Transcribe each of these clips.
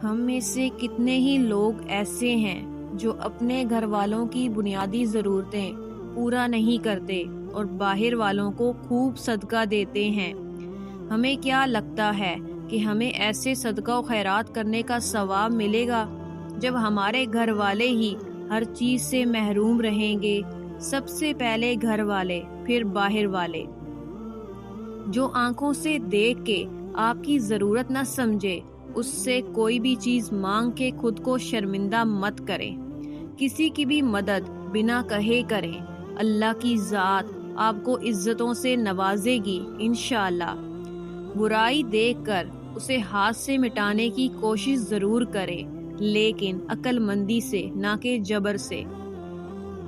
ہم میں سے کتنے ہی لوگ ایسے ہیں جو اپنے گھر والوں کی بنیادی ضرورتیں پورا نہیں کرتے اور باہر والوں کو خوب صدقہ دیتے ہیں۔ ہمیں کیا لگتا ہے کہ ہمیں ایسے صدقہ و خیرات کرنے کا ثواب ملے گا جب ہمارے گھر والے ہی ہر چیز سے محروم رہیں گے؟ سب سے پہلے گھر والے، پھر باہر والے۔ جو آنکھوں سے دیکھ کے آپ کی ضرورت نہ سمجھے، اس سے کوئی بھی چیز مانگ کے خود کو شرمندہ مت کریں۔ کسی کی بھی مدد بنا کہے کریں۔ اللہ کی ذات آپ کو عزتوں سے نوازے گی انشاءاللہ۔ برائی دیکھ کر اسے ہاتھ سے مٹانے کی کوشش ضرور کریں، لیکن عقل مندی سے نہ کہ جبر سے۔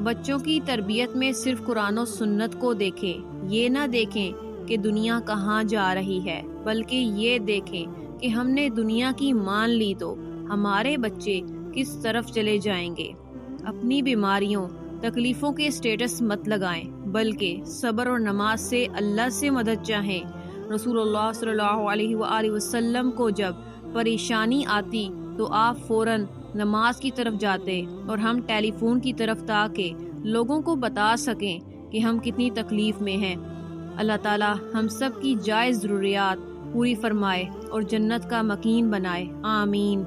بچوں کی تربیت میں صرف قرآن و سنت کو دیکھیں، یہ نہ دیکھیں کہ دنیا کہاں جا رہی ہے، بلکہ یہ دیکھیں کہ ہم نے دنیا کی مان لی تو ہمارے بچے کس طرف چلے جائیں گے۔ اپنی بیماریوں، تکلیفوں کے سٹیٹس مت لگائیں، بلکہ صبر اور نماز سے اللہ سے مدد چاہیں۔ رسول اللہ صلی اللہ علیہ وآلہ وسلم کو جب پریشانی آتی تو آپ فوراً نماز کی طرف جاتے اور ہم ٹیلی فون کی طرف تاکہ لوگوں کو بتا سکیں کہ ہم کتنی تکلیف میں ہیں۔ اللہ تعالی ہم سب کی جائز ضروریات پوری فرمائے اور جنت کا مکین بنائے، آمین۔